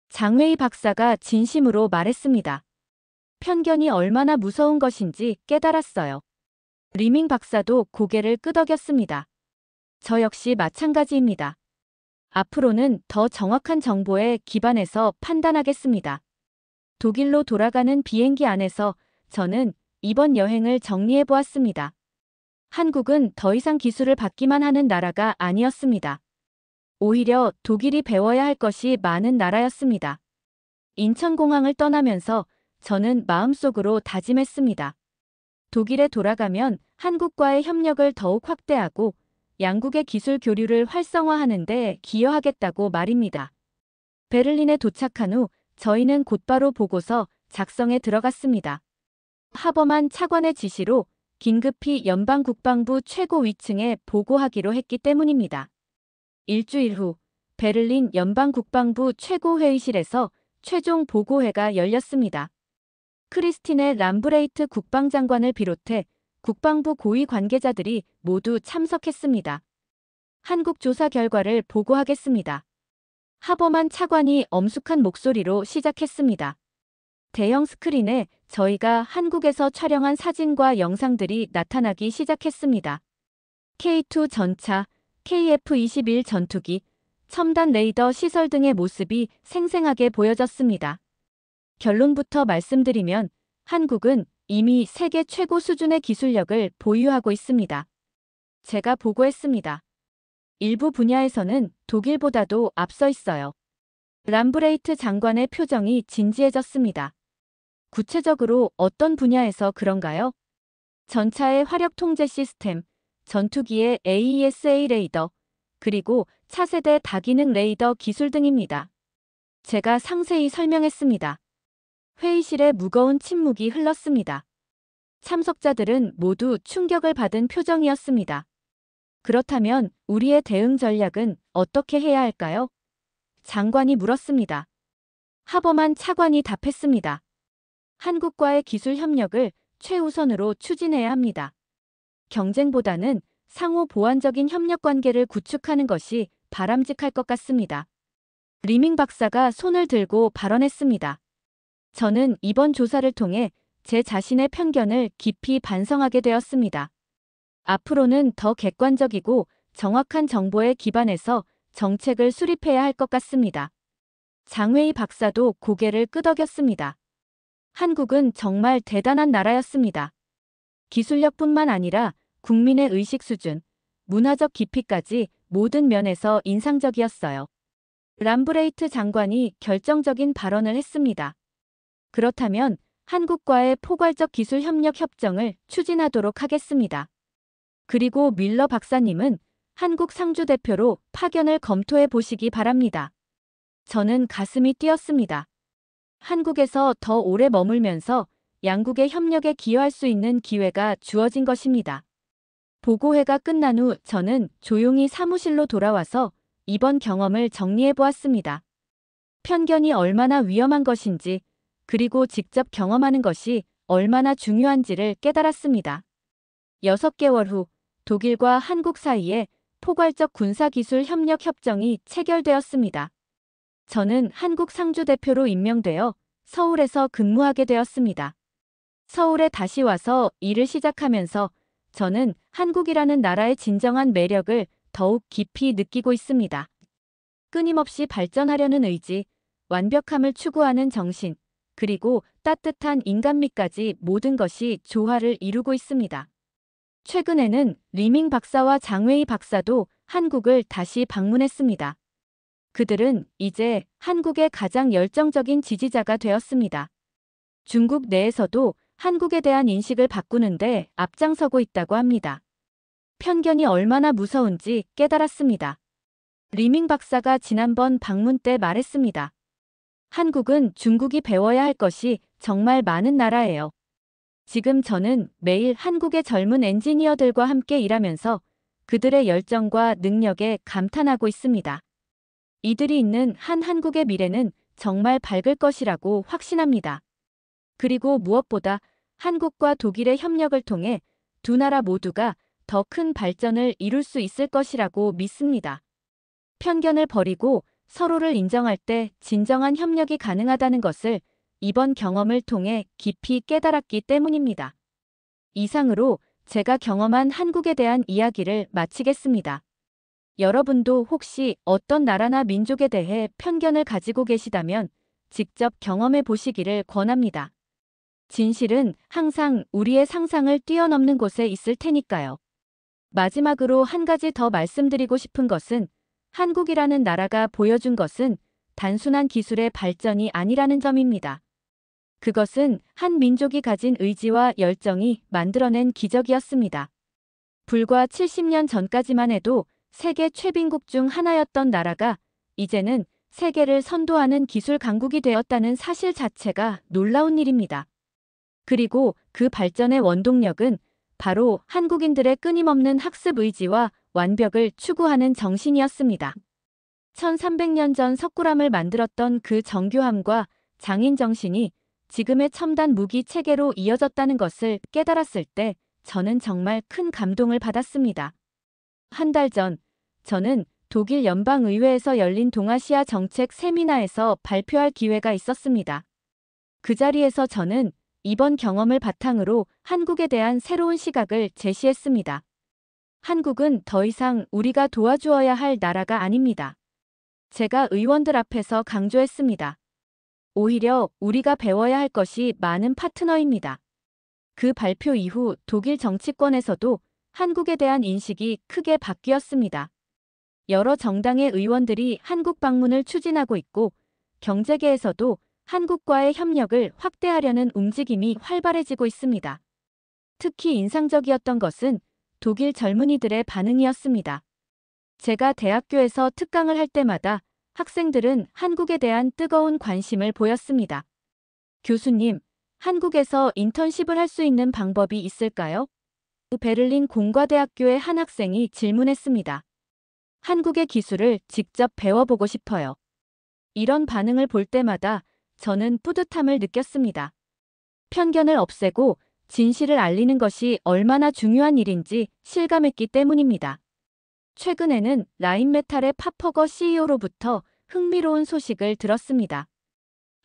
장웨이 박사가 진심으로 말했습니다. 편견이 얼마나 무서운 것인지 깨달았어요. 리밍 박사도 고개를 끄덕였습니다. 저 역시 마찬가지입니다. 앞으로는 더 정확한 정보에 기반해서 판단하겠습니다. 독일로 돌아가는 비행기 안에서 저는 이번 여행을 정리해 보았습니다. 한국은 더 이상 기술을 받기만 하는 나라가 아니었습니다. 오히려 독일이 배워야 할 것이 많은 나라였습니다. 인천공항을 떠나면서 저는 마음속으로 다짐했습니다. 독일에 돌아가면 한국과의 협력을 더욱 확대하고 양국의 기술 교류를 활성화하는 데 기여하겠다고 말입니다. 베를린에 도착한 후 저희는 곧바로 보고서 작성에 들어갔습니다. 하버만 차관의 지시로 긴급히 연방국방부 최고위층에 보고하기로 했기 때문입니다. 일주일 후 베를린 연방국방부 최고회의실에서 최종 보고회가 열렸습니다. 크리스티네 람브레이트 국방장관을 비롯해 국방부 고위 관계자들이 모두 참석했습니다. 한국 조사 결과를 보고하겠습니다. 하버만 차관이 엄숙한 목소리로 시작했습니다. 대형 스크린에 저희가 한국에서 촬영한 사진과 영상들이 나타나기 시작했습니다. K2 전차, KF-21 전투기, 첨단 레이더 시설 등의 모습이 생생하게 보여졌습니다. 결론부터 말씀드리면 한국은 이미 세계 최고 수준의 기술력을 보유하고 있습니다. 제가 보고했습니다. 일부 분야에서는 독일보다도 앞서 있어요. 람브레이트 장관의 표정이 진지해졌습니다. 구체적으로 어떤 분야에서 그런가요? 전차의 화력 통제 시스템, 전투기의 AESA 레이더, 그리고 차세대 다기능 레이더 기술 등입니다. 제가 상세히 설명했습니다. 회의실에 무거운 침묵이 흘렀습니다. 참석자들은 모두 충격을 받은 표정이었습니다. 그렇다면 우리의 대응 전략은 어떻게 해야 할까요? 장관이 물었습니다. 하버만 차관이 답했습니다. 한국과의 기술 협력을 최우선으로 추진해야 합니다. 경쟁보다는 상호 보완적인 협력 관계를 구축하는 것이 바람직할 것 같습니다. 리밍 박사가 손을 들고 발언했습니다. 저는 이번 조사를 통해 제 자신의 편견을 깊이 반성하게 되었습니다. 앞으로는 더 객관적이고 정확한 정보에 기반해서 정책을 수립해야 할 것 같습니다. 장웨이 박사도 고개를 끄덕였습니다. 한국은 정말 대단한 나라였습니다. 기술력뿐만 아니라 국민의 의식 수준, 문화적 깊이까지 모든 면에서 인상적이었어요. 람브레이트 장관이 결정적인 발언을 했습니다. 그렇다면 한국과의 포괄적 기술 협력 협정을 추진하도록 하겠습니다. 그리고 밀러 박사님은 한국 상주 대표로 파견을 검토해 보시기 바랍니다. 저는 가슴이 뛰었습니다. 한국에서 더 오래 머물면서 양국의 협력에 기여할 수 있는 기회가 주어진 것입니다. 보고회가 끝난 후 저는 조용히 사무실로 돌아와서 이번 경험을 정리해 보았습니다. 편견이 얼마나 위험한 것인지, 그리고 직접 경험하는 것이 얼마나 중요한지를 깨달았습니다. 6개월 후 독일과 한국 사이에 포괄적 군사기술 협력 협정이 체결되었습니다. 저는 한국 상주 대표로 임명되어 서울에서 근무하게 되었습니다. 서울에 다시 와서 일을 시작하면서 저는 한국이라는 나라의 진정한 매력을 더욱 깊이 느끼고 있습니다. 끊임없이 발전하려는 의지, 완벽함을 추구하는 정신, 그리고 따뜻한 인간미까지 모든 것이 조화를 이루고 있습니다. 최근에는 리밍 박사와 장웨이 박사도 한국을 다시 방문했습니다. 그들은 이제 한국의 가장 열정적인 지지자가 되었습니다. 중국 내에서도 한국에 대한 인식을 바꾸는데 앞장서고 있다고 합니다. 편견이 얼마나 무서운지 깨달았습니다. 리밍 박사가 지난번 방문 때 말했습니다. 한국은 중국이 배워야 할 것이 정말 많은 나라예요. 지금 저는 매일 한국의 젊은 엔지니어들과 함께 일하면서 그들의 열정과 능력에 감탄하고 있습니다. 이들이 있는 한국의 미래는 정말 밝을 것이라고 확신합니다. 그리고 무엇보다 한국과 독일의 협력을 통해 두 나라 모두가 더 큰 발전을 이룰 수 있을 것이라고 믿습니다. 편견을 버리고 서로를 인정할 때 진정한 협력이 가능하다는 것을 이번 경험을 통해 깊이 깨달았기 때문입니다. 이상으로 제가 경험한 한국에 대한 이야기를 마치겠습니다. 여러분도 혹시 어떤 나라나 민족에 대해 편견을 가지고 계시다면 직접 경험해 보시기를 권합니다. 진실은 항상 우리의 상상을 뛰어넘는 곳에 있을 테니까요. 마지막으로 한 가지 더 말씀드리고 싶은 것은 한국이라는 나라가 보여준 것은 단순한 기술의 발전이 아니라는 점입니다. 그것은 한 민족이 가진 의지와 열정이 만들어낸 기적이었습니다. 불과 70년 전까지만 해도 세계 최빈국 중 하나였던 나라가 이제는 세계를 선도하는 기술 강국이 되었다는 사실 자체가 놀라운 일입니다. 그리고 그 발전의 원동력은 바로 한국인들의 끊임없는 학습 의지와 완벽을 추구하는 정신이었습니다. 1300년 전 석굴암을 만들었던 그 정교함과 장인 정신이 지금의 첨단 무기 체계로 이어졌다는 것을 깨달았을 때 저는 정말 큰 감동을 받았습니다. 한 달 전, 저는 독일 연방의회에서 열린 동아시아 정책 세미나에서 발표할 기회가 있었습니다. 그 자리에서 저는 이번 경험을 바탕으로 한국에 대한 새로운 시각을 제시했습니다. 한국은 더 이상 우리가 도와주어야 할 나라가 아닙니다. 제가 의원들 앞에서 강조했습니다. 오히려 우리가 배워야 할 것이 많은 파트너입니다. 그 발표 이후 독일 정치권에서도 한국에 대한 인식이 크게 바뀌었습니다. 여러 정당의 의원들이 한국 방문을 추진하고 있고 경제계에서도 한국과의 협력을 확대하려는 움직임이 활발해지고 있습니다. 특히 인상적이었던 것은 독일 젊은이들의 반응이었습니다. 제가 대학교에서 특강을 할 때마다 학생들은 한국에 대한 뜨거운 관심을 보였습니다. 교수님, 한국에서 인턴십을 할 수 있는 방법이 있을까요? 베를린 공과대학교의 한 학생이 질문했습니다. 한국의 기술을 직접 배워보고 싶어요. 이런 반응을 볼 때마다 저는 뿌듯함을 느꼈습니다. 편견을 없애고 진실을 알리는 것이 얼마나 중요한 일인지 실감했기 때문입니다. 최근에는 라인메탈의 파퍼거 CEO로부터 흥미로운 소식을 들었습니다.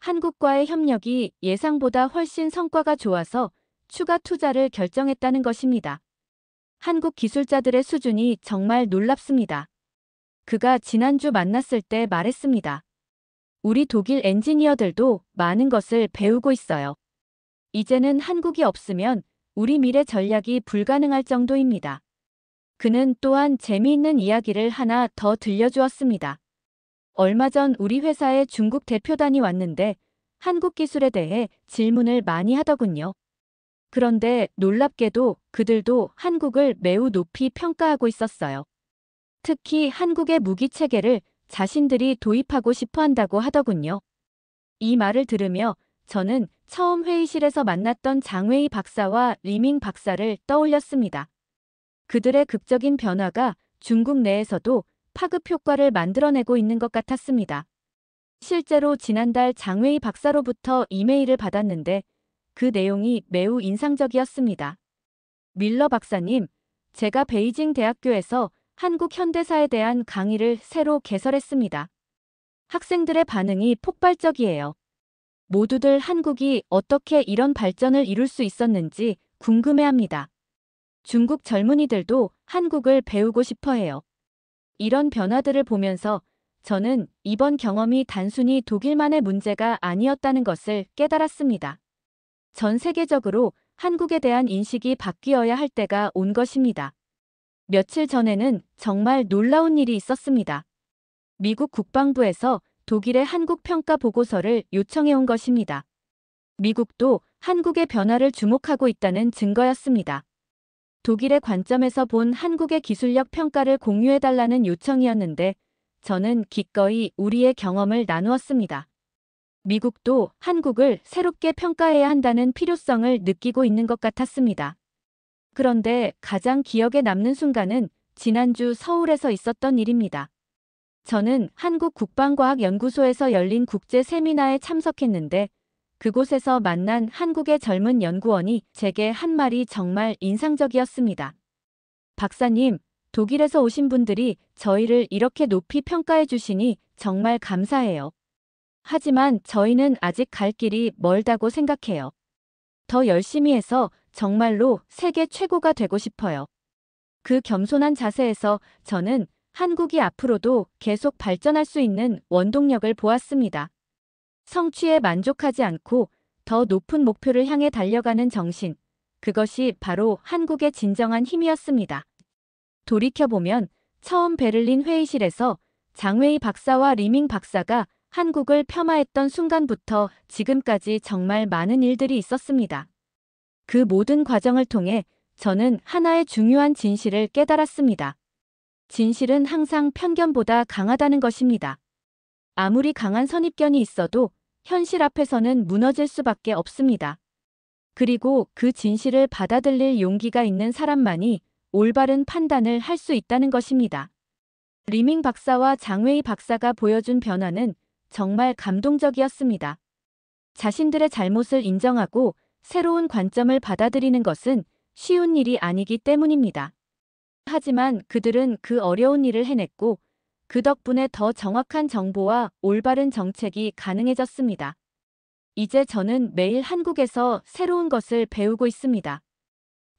한국과의 협력이 예상보다 훨씬 성과가 좋아서 추가 투자를 결정했다는 것입니다. 한국 기술자들의 수준이 정말 놀랍습니다. 그가 지난주 만났을 때 말했습니다. 우리 독일 엔지니어들도 많은 것을 배우고 있어요. 이제는 한국이 없으면 우리 미래 전략이 불가능할 정도입니다. 그는 또한 재미있는 이야기를 하나 더 들려주었습니다. 얼마 전 우리 회사에 중국 대표단이 왔는데 한국 기술에 대해 질문을 많이 하더군요. 그런데 놀랍게도 그들도 한국을 매우 높이 평가하고 있었어요. 특히 한국의 무기 체계를 자신들이 도입하고 싶어 한다고 하더군요. 이 말을 들으며 저는 처음 회의실에서 만났던 장웨이 박사와 리밍 박사를 떠올렸습니다. 그들의 극적인 변화가 중국 내에서도 파급 효과를 만들어내고 있는 것 같았습니다. 실제로 지난달 장웨이 박사로부터 이메일을 받았는데 그 내용이 매우 인상적이었습니다. 밀러 박사님, 제가 베이징 대학교에서 한국 현대사에 대한 강의를 새로 개설했습니다. 학생들의 반응이 폭발적이에요. 모두들 한국이 어떻게 이런 발전을 이룰 수 있었는지 궁금해합니다. 중국 젊은이들도 한국을 배우고 싶어 해요. 이런 변화들을 보면서 저는 이번 경험이 단순히 독일만의 문제가 아니었다는 것을 깨달았습니다. 전 세계적으로 한국에 대한 인식이 바뀌어야 할 때가 온 것입니다. 며칠 전에는 정말 놀라운 일이 있었습니다. 미국 국방부에서 독일의 한국 평가 보고서를 요청해 온 것입니다. 미국도 한국의 변화를 주목하고 있다는 증거였습니다. 독일의 관점에서 본 한국의 기술력 평가를 공유해달라는 요청이었는데 저는 기꺼이 우리의 경험을 나누었습니다. 미국도 한국을 새롭게 평가해야 한다는 필요성을 느끼고 있는 것 같았습니다. 그런데 가장 기억에 남는 순간은 지난주 서울에서 있었던 일입니다. 저는 한국국방과학연구소에서 열린 국제 세미나에 참석했는데 그곳에서 만난 한국의 젊은 연구원이 제게 한 말이 정말 인상적이었습니다. 박사님, 독일에서 오신 분들이 저희를 이렇게 높이 평가해 주시니 정말 감사해요. 하지만 저희는 아직 갈 길이 멀다고 생각해요. 더 열심히 해서 정말로 세계 최고가 되고 싶어요. 그 겸손한 자세에서 저는 한국이 앞으로도 계속 발전할 수 있는 원동력을 보았습니다. 성취에 만족하지 않고 더 높은 목표를 향해 달려가는 정신, 그것이 바로 한국의 진정한 힘이었습니다. 돌이켜보면 처음 베를린 회의실에서 장웨이 박사와 리밍 박사가 한국을 폄하했던 순간부터 지금까지 정말 많은 일들이 있었습니다. 그 모든 과정을 통해 저는 하나의 중요한 진실을 깨달았습니다. 진실은 항상 편견보다 강하다는 것입니다. 아무리 강한 선입견이 있어도 현실 앞에서는 무너질 수밖에 없습니다. 그리고 그 진실을 받아들일 용기가 있는 사람만이 올바른 판단을 할 수 있다는 것입니다. 리밍 박사와 장웨이 박사가 보여준 변화는 정말 감동적이었습니다. 자신들의 잘못을 인정하고 새로운 관점을 받아들이는 것은 쉬운 일이 아니기 때문입니다. 하지만 그들은 그 어려운 일을 해냈고 그 덕분에 더 정확한 정보와 올바른 정책이 가능해졌습니다. 이제 저는 매일 한국에서 새로운 것을 배우고 있습니다.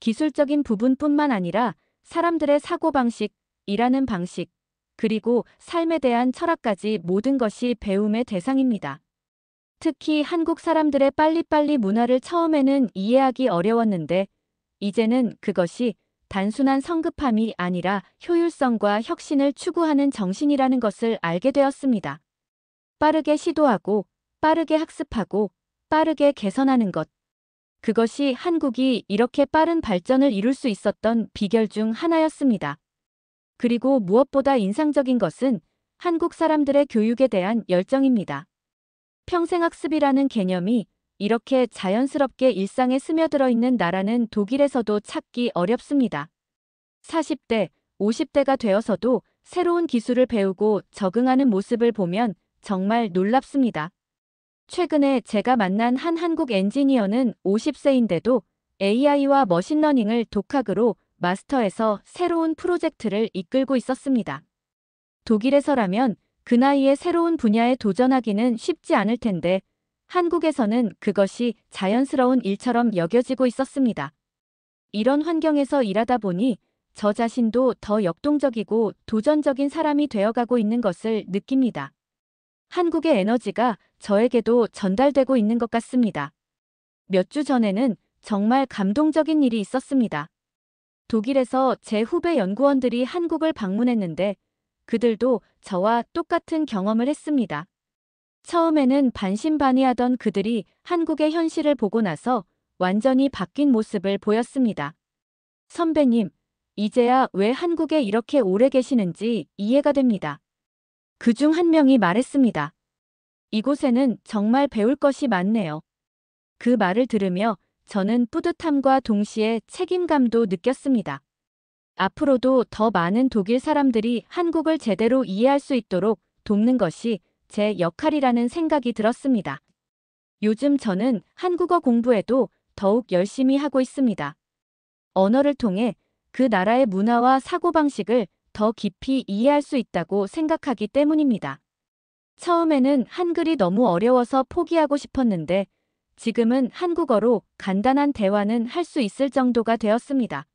기술적인 부분뿐만 아니라 사람들의 사고방식, 일하는 방식, 그리고 삶에 대한 철학까지 모든 것이 배움의 대상입니다. 특히 한국 사람들의 빨리빨리 문화를 처음에는 이해하기 어려웠는데 이제는 그것이 단순한 성급함이 아니라 효율성과 혁신을 추구하는 정신이라는 것을 알게 되었습니다. 빠르게 시도하고 빠르게 학습하고 빠르게 개선하는 것. 그것이 한국이 이렇게 빠른 발전을 이룰 수 있었던 비결 중 하나였습니다. 그리고 무엇보다 인상적인 것은 한국 사람들의 교육에 대한 열정입니다. 평생학습이라는 개념이 이렇게 자연스럽게 일상에 스며들어 있는 나라는 독일에서도 찾기 어렵습니다. 40대, 50대가 되어서도 새로운 기술을 배우고 적응하는 모습을 보면 정말 놀랍습니다. 최근에 제가 만난 한 한국 엔지니어는 50세인데도 AI와 머신러닝을 독학으로 마스터해서 새로운 프로젝트를 이끌고 있었습니다. 독일에서라면 그 나이에 새로운 분야에 도전하기는 쉽지 않을 텐데 한국에서는 그것이 자연스러운 일처럼 여겨지고 있었습니다. 이런 환경에서 일하다 보니 저 자신도 더 역동적이고 도전적인 사람이 되어가고 있는 것을 느낍니다. 한국의 에너지가 저에게도 전달되고 있는 것 같습니다. 몇 주 전에는 정말 감동적인 일이 있었습니다. 독일에서 제 후배 연구원들이 한국을 방문했는데 그들도 저와 똑같은 경험을 했습니다. 처음에는 반신반의하던 그들이 한국의 현실을 보고 나서 완전히 바뀐 모습을 보였습니다. 선배님, 이제야 왜 한국에 이렇게 오래 계시는지 이해가 됩니다. 그중 한 명이 말했습니다. 이곳에는 정말 배울 것이 많네요. 그 말을 들으며 저는 뿌듯함과 동시에 책임감도 느꼈습니다. 앞으로도 더 많은 독일 사람들이 한국을 제대로 이해할 수 있도록 돕는 것이 제 역할이라는 생각이 들었습니다. 요즘 저는 한국어 공부에도 더욱 열심히 하고 있습니다. 언어를 통해 그 나라의 문화와 사고방식을 더 깊이 이해할 수 있다고 생각하기 때문입니다. 처음에는 한글이 너무 어려워서 포기하고 싶었는데 지금은 한국어로 간단한 대화는 할 수 있을 정도가 되었습니다.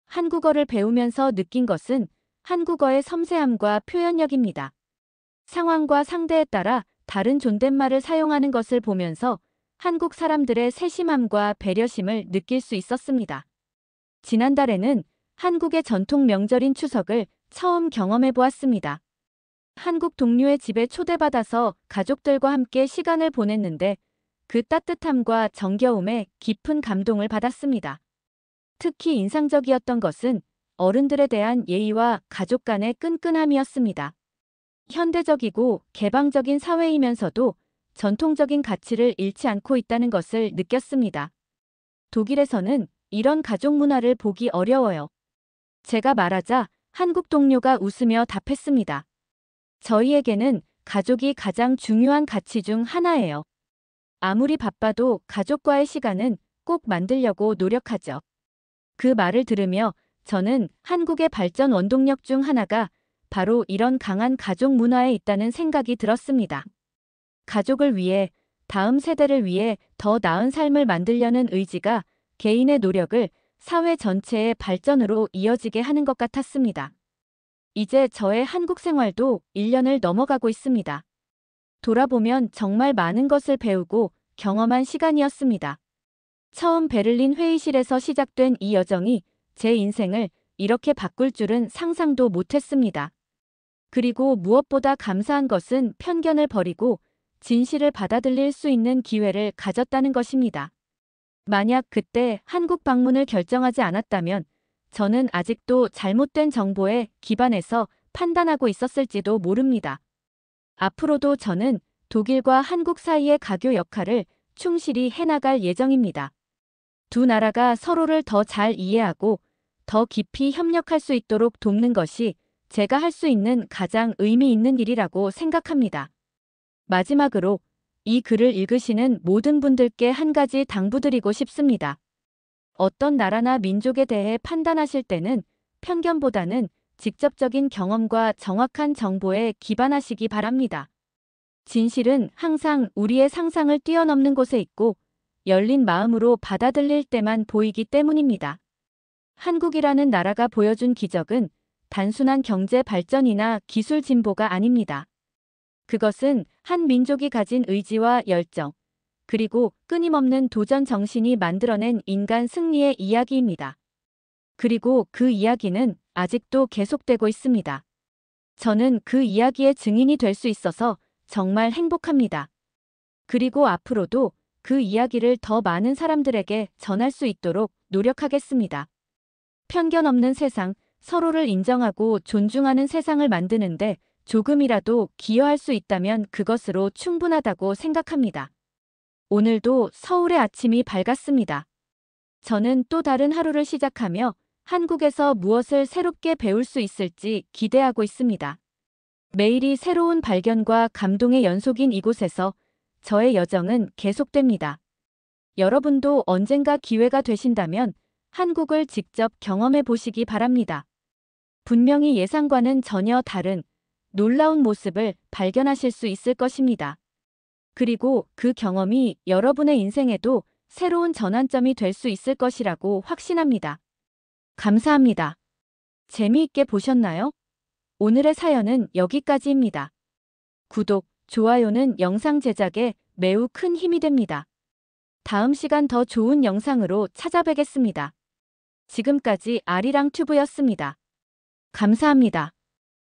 한국어를 배우면서 느낀 것은 한국어의 섬세함과 표현력입니다. 상황과 상대에 따라 다른 존댓말을 사용하는 것을 보면서 한국 사람들의 세심함과 배려심을 느낄 수 있었습니다. 지난달에는 한국의 전통 명절인 추석을 처음 경험해 보았습니다. 한국 동료의 집에 초대받아서 가족들과 함께 시간을 보냈는데 그 따뜻함과 정겨움에 깊은 감동을 받았습니다. 특히 인상적이었던 것은 어른들에 대한 예의와 가족 간의 끈끈함이었습니다. 현대적이고 개방적인 사회이면서도 전통적인 가치를 잃지 않고 있다는 것을 느꼈습니다. 독일에서는 이런 가족 문화를 보기 어려워요. 제가 말하자 한국 동료가 웃으며 답했습니다. 저희에게는 가족이 가장 중요한 가치 중 하나예요. 아무리 바빠도 가족과의 시간은 꼭 만들려고 노력하죠. 그 말을 들으며 저는 한국의 발전 원동력 중 하나가 바로 이런 강한 가족 문화에 있다는 생각이 들었습니다. 가족을 위해, 다음 세대를 위해 더 나은 삶을 만들려는 의지가 개인의 노력을 사회 전체의 발전으로 이어지게 하는 것 같았습니다. 이제 저의 한국 생활도 1년을 넘어가고 있습니다. 돌아보면 정말 많은 것을 배우고 경험한 시간이었습니다. 처음 베를린 회의실에서 시작된 이 여정이 제 인생을 이렇게 바꿀 줄은 상상도 못했습니다. 그리고 무엇보다 감사한 것은 편견을 버리고 진실을 받아들일 수 있는 기회를 가졌다는 것입니다. 만약 그때 한국 방문을 결정하지 않았다면 저는 아직도 잘못된 정보에 기반해서 판단하고 있었을지도 모릅니다. 앞으로도 저는 독일과 한국 사이의 가교 역할을 충실히 해나갈 예정입니다. 두 나라가 서로를 더 잘 이해하고 더 깊이 협력할 수 있도록 돕는 것이 제가 할 수 있는 가장 의미 있는 일이라고 생각합니다. 마지막으로 이 글을 읽으시는 모든 분들께 한 가지 당부드리고 싶습니다. 어떤 나라나 민족에 대해 판단하실 때는 편견보다는 직접적인 경험과 정확한 정보에 기반하시기 바랍니다. 진실은 항상 우리의 상상을 뛰어넘는 곳에 있고 열린 마음으로 받아들일 때만 보이기 때문입니다. 한국이라는 나라가 보여준 기적은 단순한 경제 발전이나 기술 진보가 아닙니다. 그것은 한 민족이 가진 의지와 열정, 그리고 끊임없는 도전 정신이 만들어낸 인간 승리의 이야기입니다. 그리고 그 이야기는 아직도 계속되고 있습니다. 저는 그 이야기의 증인이 될 수 있어서 정말 행복합니다. 그리고 앞으로도 그 이야기를 더 많은 사람들에게 전할 수 있도록 노력하겠습니다. 편견 없는 세상, 서로를 인정하고 존중하는 세상을 만드는데 조금이라도 기여할 수 있다면 그것으로 충분하다고 생각합니다. 오늘도 서울의 아침이 밝았습니다. 저는 또 다른 하루를 시작하며 한국에서 무엇을 새롭게 배울 수 있을지 기대하고 있습니다. 매일이 새로운 발견과 감동의 연속인 이곳에서 저의 여정은 계속됩니다. 여러분도 언젠가 기회가 되신다면 한국을 직접 경험해 보시기 바랍니다. 분명히 예상과는 전혀 다른 놀라운 모습을 발견하실 수 있을 것입니다. 그리고 그 경험이 여러분의 인생에도 새로운 전환점이 될 수 있을 것이라고 확신합니다. 감사합니다. 재미있게 보셨나요? 오늘의 사연은 여기까지입니다. 구독, 좋아요는 영상 제작에 매우 큰 힘이 됩니다. 다음 시간 더 좋은 영상으로 찾아뵙겠습니다. 지금까지 아리랑 튜브였습니다. 감사합니다.